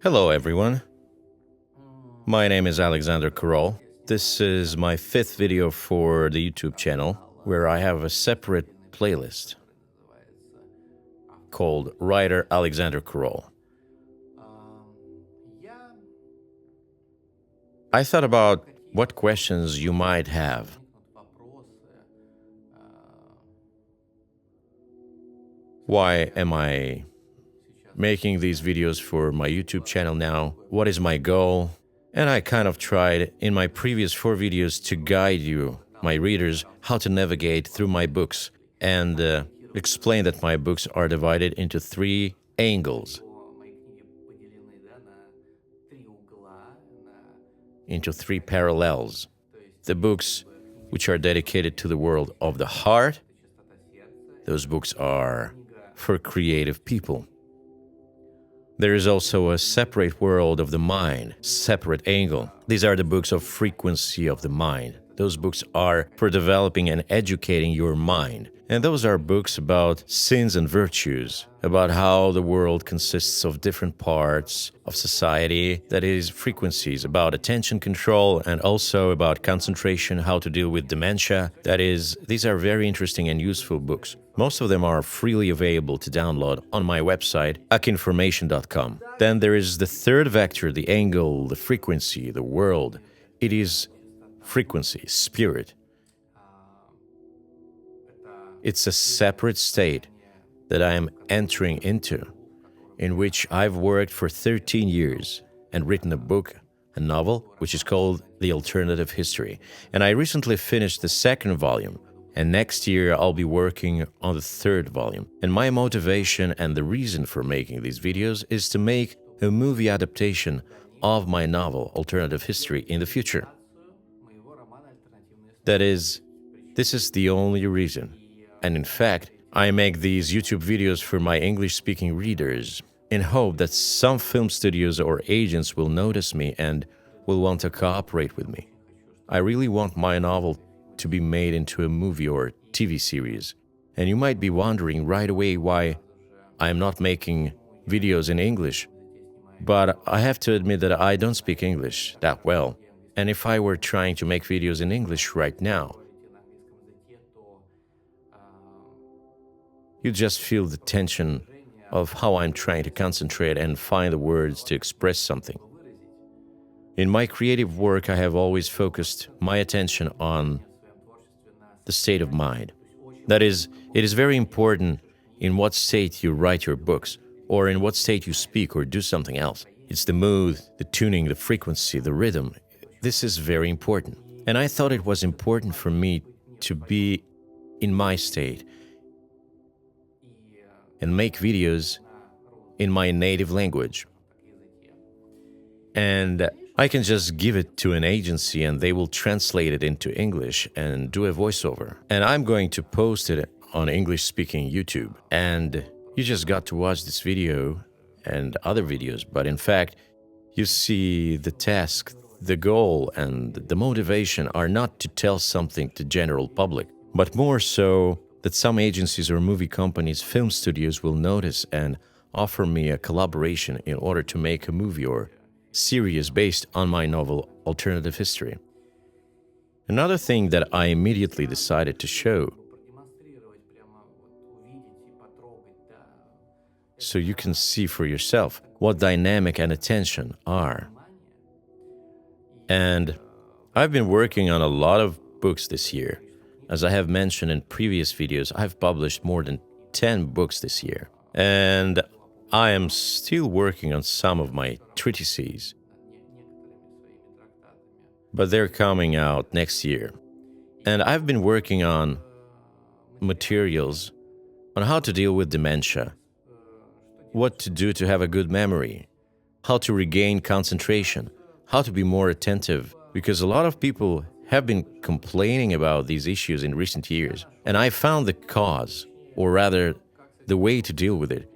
Hello everyone, my name is Alexandr Korol. This is my 5th video for the YouTube channel, where I have a separate playlist called Writer Alexandr Korol. I thought about what questions you might have. Why am I making these videos for my YouTube channel now? What is my goal? And I kind of tried in my previous 4 videos to guide you, my readers, how to navigate through my books and explain that my books are divided into 3 angles, into 3 parallels. The books which are dedicated to the world of the heart, those books are for creative people. There is also a separate world of the mind, separate angle. These are the books of frequency of the mind. Those books are for developing and educating your mind. And those are books about sins and virtues, about how the world consists of different parts of society, that is, frequencies, about attention control, and also about concentration, how to deal with dementia. That is, these are very interesting and useful books. Most of them are freely available to download on my website, akinformation.com. Then there is the third vector, the angle, the frequency, the world. It is frequency, spirit. It's a separate state that I am entering into, in which I've worked for 13 years and written a book, a novel, which is called The Alternative History. And I recently finished the 2nd volume, and next year I'll be working on the 3rd volume. And my motivation and the reason for making these videos is to make a movie adaptation of my novel, Alternative History, in the future. That is, this is the only reason. And in fact, I make these YouTube videos for my English-speaking readers in hope that some film studios or agents will notice me and will want to cooperate with me. I really want my novel to be made into a movie or TV series. And you might be wondering right away why I am not making videos in English. But I have to admit that I don't speak English that well. And if I were trying to make videos in English right now, you just feel the tension of how I'm trying to concentrate and find the words to express something. In my creative work, I have always focused my attention on the state of mind. That is, it is very important in what state you write your books, or in what state you speak or do something else. It's the mood, the tuning, the frequency, the rhythm. This is very important. And I thought it was important for me to be in my state and make videos in my native language. And I can just give it to an agency and they will translate it into English and do a voiceover. And I'm going to post it on English-speaking YouTube. And you just got to watch this video and other videos, but in fact, you see the task, the goal, and the motivation are not to tell something to general public, but more so that some agencies or movie companies, film studios will notice and offer me a collaboration in order to make a movie or series based on my novel Alternative History. Another thing that I immediately decided to show, so you can see for yourself what dynamic and attention are. And I've been working on a lot of books this year. As I have mentioned in previous videos, I've published more than 10 books this year. And I am still working on some of my treatises. But they're coming out next year. And I've been working on materials on how to deal with dementia, what to do to have a good memory, how to regain concentration, how to be more attentive, because a lot of people have been complaining about these issues in recent years. And I found the cause, or rather, the way to deal with it.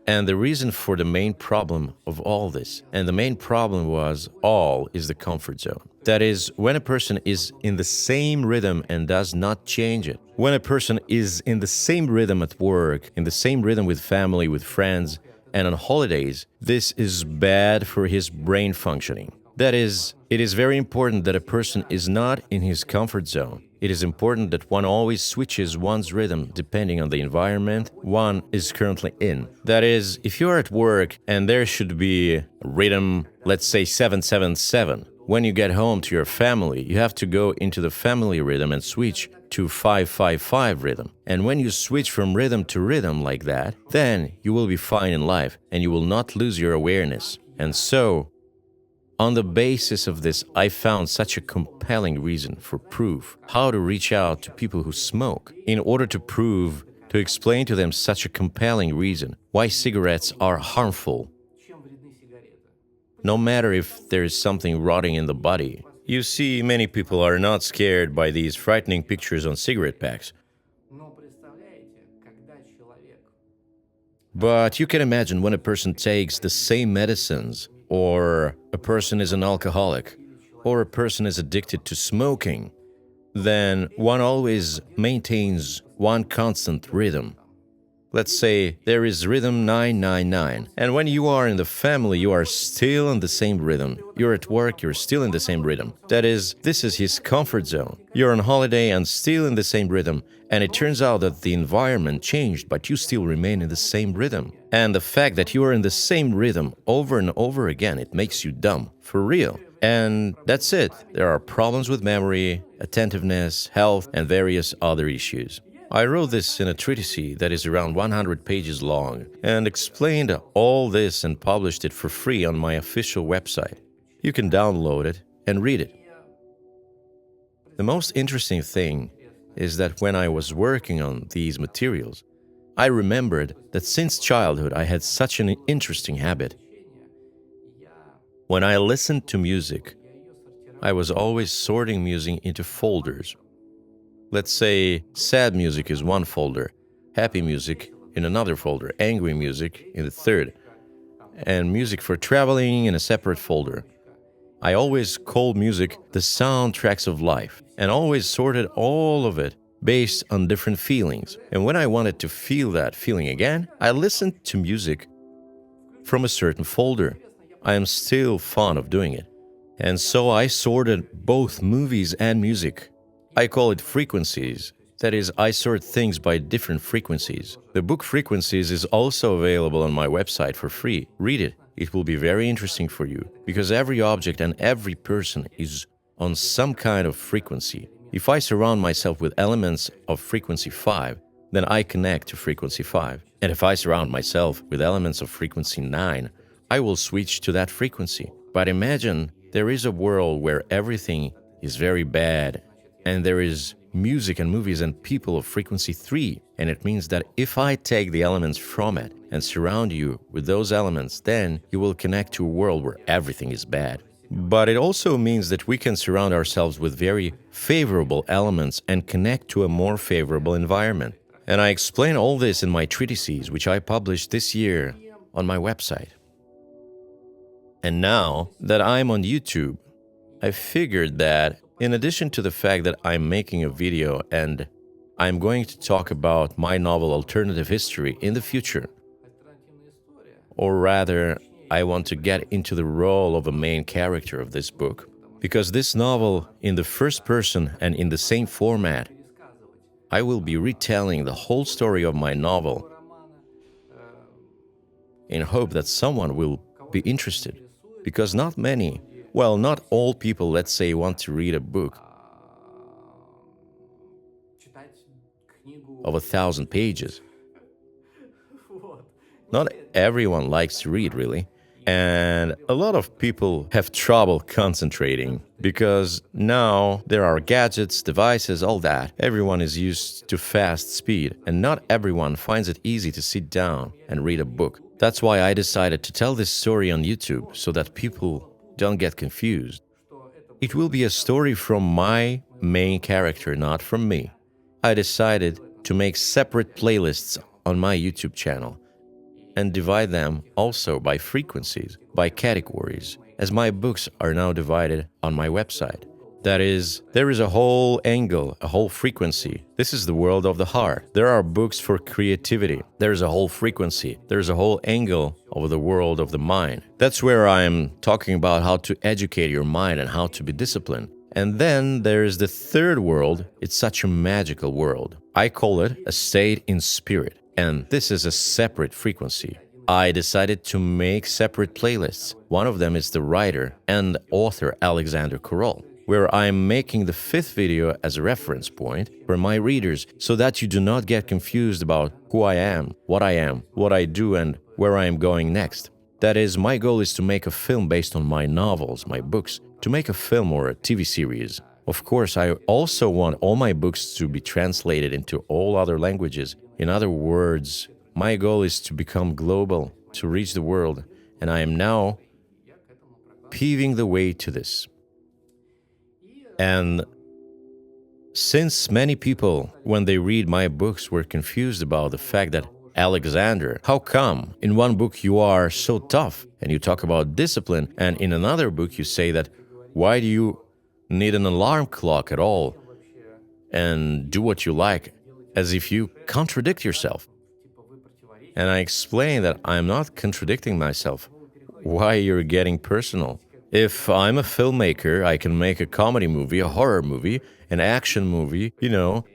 And the reason for the main problem of all this, and the main problem was all is the comfort zone. That is, when a person is in the same rhythm and does not change it, when a person is in the same rhythm at work, in the same rhythm with family, with friends, and on holidays, this is bad for his brain functioning. That is, it is very important that a person is not in his comfort zone. It is important that one always switches one's rhythm depending on the environment one is currently in. That is, if you are at work and there should be a rhythm, let's say 777, when you get home to your family, you have to go into the family rhythm and switch to 555 rhythm. And when you switch from rhythm to rhythm like that, then you will be fine in life and you will not lose your awareness. And so, on the basis of this, I found such a compelling reason for proof how to reach out to people who smoke in order to explain to them such a compelling reason why cigarettes are harmful. No matter if there is something rotting in the body. You see, many people are not scared by these frightening pictures on cigarette packs. But you can imagine when a person takes the same medicines, or a person is an alcoholic, or a person is addicted to smoking, then one always maintains one constant rhythm. Let's say there is rhythm 999, and when you are in the family, you are still in the same rhythm. You're at work, you're still in the same rhythm. That is, this is his comfort zone. You're on holiday and still in the same rhythm, and it turns out that the environment changed, but you still remain in the same rhythm. And the fact that you are in the same rhythm over and over again, it makes you dumb, for real. And that's it. There are problems with memory, attentiveness, health, and various other issues. I wrote this in a treatise that is around 100 pages long and explained all this and published it for free on my official website. You can download it and read it. The most interesting thing is that when I was working on these materials, I remembered that since childhood I had such an interesting habit. When I listened to music, I was always sorting music into folders. Let's say sad music is one folder, happy music in another folder, angry music in the third, and music for traveling in a separate folder. I always called music the soundtracks of life and always sorted all of it based on different feelings. And when I wanted to feel that feeling again, I listened to music from a certain folder. I am still fond of doing it. And so I sorted both movies and music. I call it frequencies. That is, I sort things by different frequencies. The book Frequencies is also available on my website for free. Read it. It will be very interesting for you, because every object and every person is on some kind of frequency. If I surround myself with elements of frequency 5, then I connect to frequency 5. And if I surround myself with elements of frequency 9, I will switch to that frequency. But imagine there is a world where everything is very bad, and there is music and movies and people of frequency 3, and it means that if I take the elements from it and surround you with those elements, then you will connect to a world where everything is bad. But it also means that we can surround ourselves with very favorable elements and connect to a more favorable environment. And I explain all this in my treatises, which I published this year on my website. And now that I'm on YouTube, I figured that in addition to the fact that I'm making a video and I'm going to talk about my novel Alternative History in the future, or rather, I want to get into the role of a main character of this book, because this novel, in the first person and in the same format, I will be retelling the whole story of my novel in hope that someone will be interested, because not many, well, not all people, let's say, want to read a book of 1,000 pages. Not everyone likes to read, really. And a lot of people have trouble concentrating because now there are gadgets, devices, all that. Everyone is used to fast speed, and not everyone finds it easy to sit down and read a book. That's why I decided to tell this story on YouTube, so that people don't get confused. It will be a story from my main character, not from me. I decided to make separate playlists on my YouTube channel and divide them also by frequencies, by categories, as my books are now divided on my website. That is, there is a whole angle, a whole frequency. This is the world of the heart. There are books for creativity. There is a whole frequency. There is a whole angle of the world of the mind. That's where I'm talking about how to educate your mind and how to be disciplined. And then there is the third world. It's such a magical world. I call it a state in spirit. And this is a separate frequency. I decided to make separate playlists. One of them is the writer and author Alexandr Korol, where I'm making the fifth video as a reference point for my readers so that you do not get confused about who I am, what I do, and where I am going next. That is, my goal is to make a film based on my novels, my books, to make a film or a TV series. Of course, I also want all my books to be translated into all other languages. In other words, my goal is to become global, to reach the world, and I am now paving the way to this. And since many people, when they read my books, were confused about the fact that, Alexander, how come in one book you are so tough and you talk about discipline, and in another book you say that, why do you need an alarm clock at all and do what you like, as if you contradict yourself? And I explain that I'm not contradicting myself. Why you're getting personal? If I'm a filmmaker, I can make a comedy movie, a horror movie, an action movie,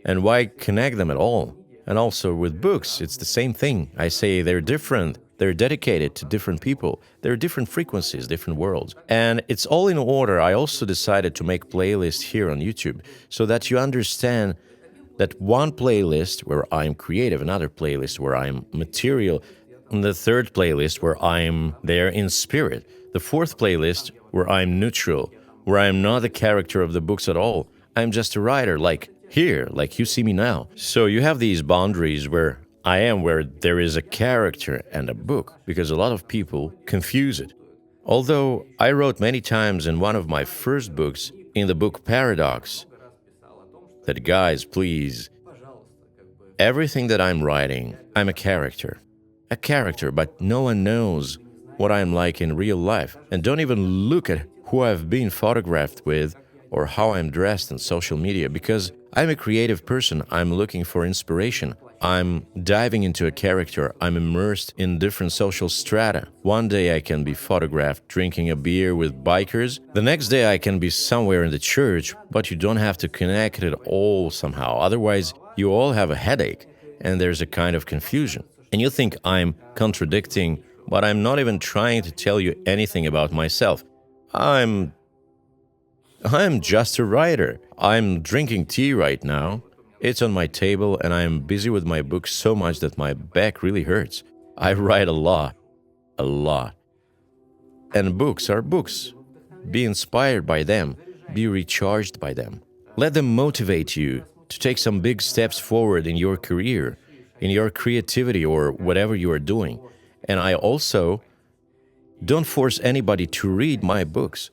and why connect them at all? And also with books, it's the same thing. I say they're different. They're dedicated to different people. They're different frequencies, different worlds. And it's all in order. I also decided to make playlists here on YouTube so that you understand that one playlist where I'm creative, another playlist where I'm material, and the third playlist where I'm there in spirit, the fourth playlist where I'm neutral, where I'm not the character of the books at all. I'm just a writer, like here, like you see me now. So you have these boundaries where I am, where there is a character and a book, because a lot of people confuse it. Although I wrote many times in one of my first books, in the book Paradox, that guys, please, everything that I'm writing, I'm a character, but no one knows what I'm like in real life. And don't even look at who I've been photographed with or how I'm dressed on social media, because I'm a creative person. I'm looking for inspiration. I'm diving into a character. I'm immersed in different social strata. One day I can be photographed drinking a beer with bikers. The next day I can be somewhere in the church, but you don't have to connect it all somehow. Otherwise, you all have a headache and there's a kind of confusion. And you think I'm contradicting, but I'm not even trying to tell you anything about myself. I'm just a writer. I'm drinking tea right now. It's on my table and I'm busy with my book so much that my back really hurts. I write a lot. And books are books. Be inspired by them. Be recharged by them. Let them motivate you to take some big steps forward in your career, in your creativity or whatever you are doing. And I also don't force anybody to read my books.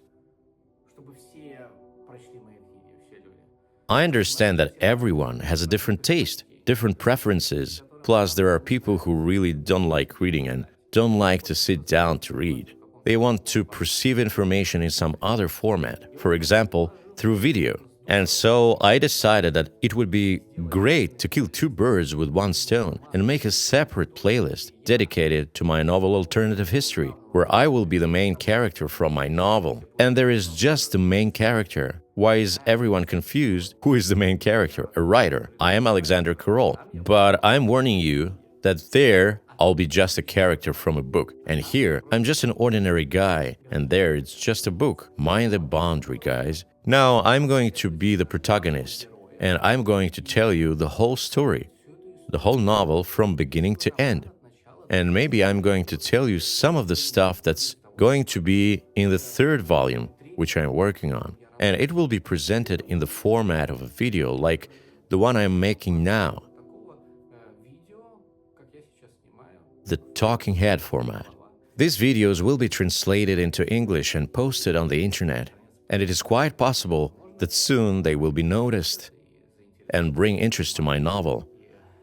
I understand that everyone has a different taste, different preferences. Plus, there are people who really don't like reading and don't like to sit down to read. They want to perceive information in some other format, for example, through video. And so I decided that it would be great to kill two birds with one stone and make a separate playlist dedicated to my novel Alternative History, where I will be the main character from my novel. And there is just the main character. Why is everyone confused? Who is the main character? A writer. I am Alexandr Korol. But I'm warning you that there I'll be just a character from a book. And here I'm just an ordinary guy. And there it's just a book. Mind the boundary, guys. Now I'm going to be the protagonist. And I'm going to tell you the whole story. The whole novel from beginning to end. And maybe I'm going to tell you some of the stuff that's going to be in the third volume, which I'm working on. And it will be presented in the format of a video like the one I'm making now. The talking head format. These videos will be translated into English and posted on the internet. And it is quite possible that soon they will be noticed and bring interest to my novel.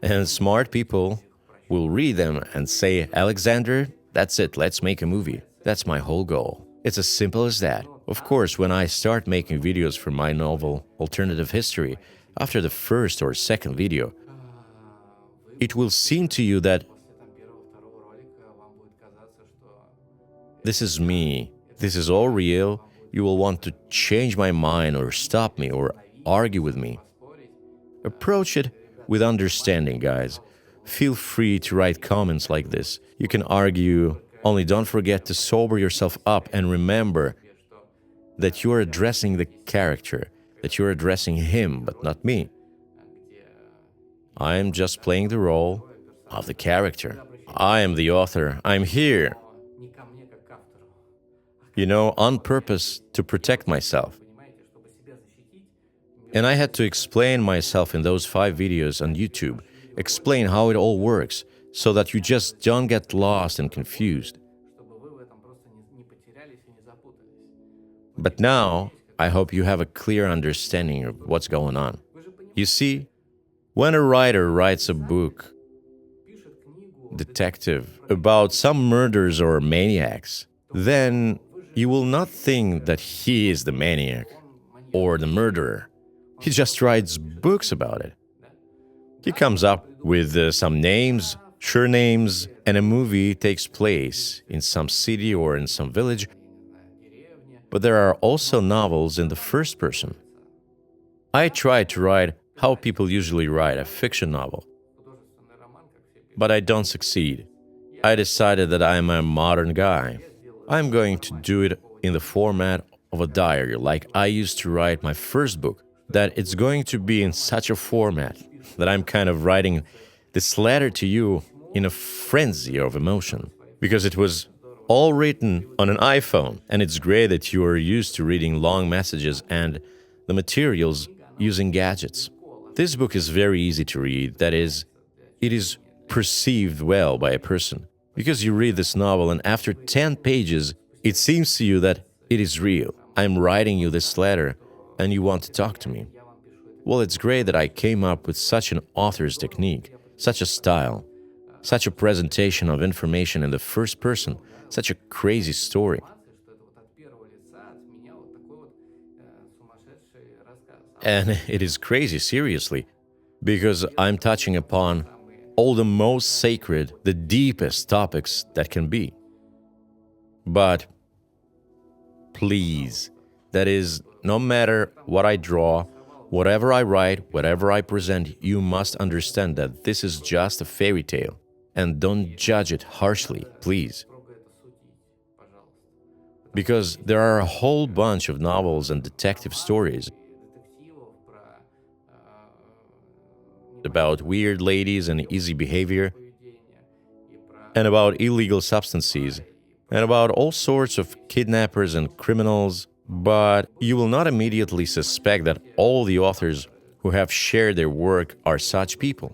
And smart people will read them and say, Alexander, that's it, let's make a movie. That's my whole goal. It's as simple as that. Of course, when I start making videos for my novel Alternative History, after the first or second video, it will seem to you that this is me, this is all real. You will want to change my mind or stop me or argue with me. Approach it with understanding, guys. Feel free to write comments like this. You can argue, only don't forget to sober yourself up and remember that you're addressing the character, that you're addressing him, but not me. I am just playing the role of the character. I am the author. I'm here, on purpose to protect myself. And I had to explain myself in those 5 videos on YouTube, explain how it all works, so that you just don't get lost and confused. But now, I hope you have a clear understanding of what's going on. You see, when a writer writes a book, detective, about some murders or maniacs, then you will not think that he is the maniac or the murderer. He just writes books about it. He comes up with some names, surnames, and a movie takes place in some city or in some village. But there are also novels in the first person. I tried to write how people usually write a fiction novel, but I don't succeed. I decided that I'm a modern guy. I'm going to do it in the format of a diary, like I used to write my first book, that it's going to be in such a format that I'm kind of writing this letter to you in a frenzy of emotion, because it was all written on an iPhone, and it's great that you are used to reading long messages and the materials using gadgets. This book is very easy to read, that is, it is perceived well by a person, because you read this novel and after 10 pages, it seems to you that it is real. I'm writing you this letter and you want to talk to me. Well, it's great that I came up with such an author's technique, such a style, such a presentation of information in the first person, such a crazy story. And it is crazy, seriously, because I'm touching upon all the most sacred, the deepest topics that can be. But please, that is, no matter what I draw, whatever I write, whatever I present, you must understand that this is just a fairy tale. And don't judge it harshly, please. Because there are a whole bunch of novels and detective stories about weird ladies and easy behavior, and about illegal substances, and about all sorts of kidnappers and criminals, but you will not immediately suspect that all the authors who have shared their work are such people.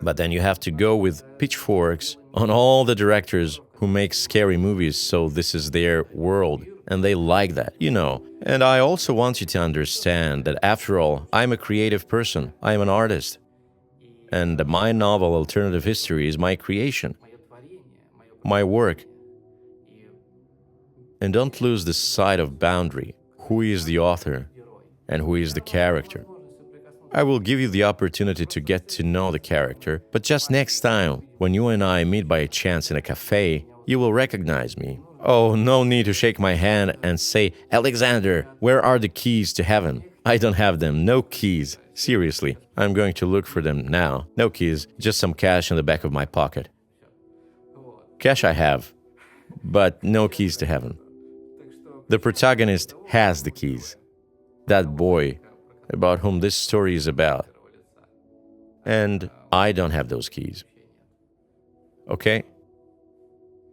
But then you have to go with pitchforks on all the directors who make scary movies, so this is their world, and they like that, And I also want you to understand that after all, I'm a creative person, I'm an artist, and my novel Alternative History is my creation, my work. And don't lose the sight of boundary, who is the author and who is the character. I will give you the opportunity to get to know the character, but just next time, when you and I meet by chance in a cafe, you will recognize me. Oh, no need to shake my hand and say, "Alexander, where are the keys to heaven?" I don't have them, no keys. Seriously, I'm going to look for them now. No keys, just some cash in the back of my pocket. Cash I have, but no keys to heaven. The protagonist has the keys. That boy about whom this story is about. And I don't have those keys. Okay?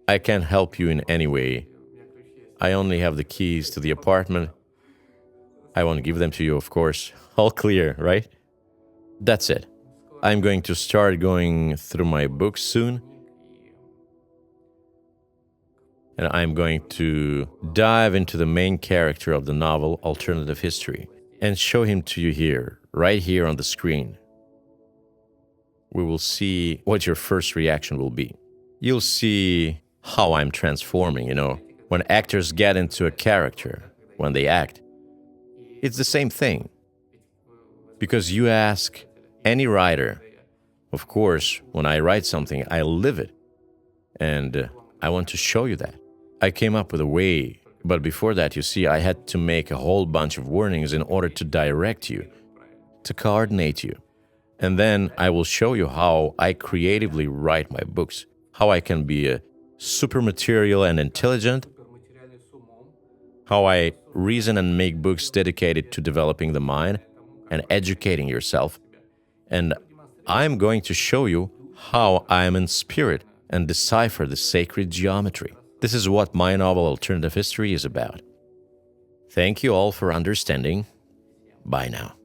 I can't help you in any way. I only have the keys to the apartment. I won't give them to you, of course. All clear, right? That's it. I'm going to start going through my books soon. And I'm going to dive into the main character of the novel Alternative History and show him to you here, right here on the screen. We will see what your first reaction will be. You'll see how I'm transforming, when actors get into a character, when they act, it's the same thing. Because you ask any writer, of course, when I write something, I live it. And I want to show you that. I came up with a way, but before that, you see, I had to make a whole bunch of warnings in order to direct you, to coordinate you. And then I will show you how I creatively write my books, how I can be a super material and intelligent, how I reason and make books dedicated to developing the mind and educating yourself. And I'm going to show you how I am in spirit and decipher the sacred geometry. This is what my novel Alternative History is about. Thank you all for understanding. Bye now.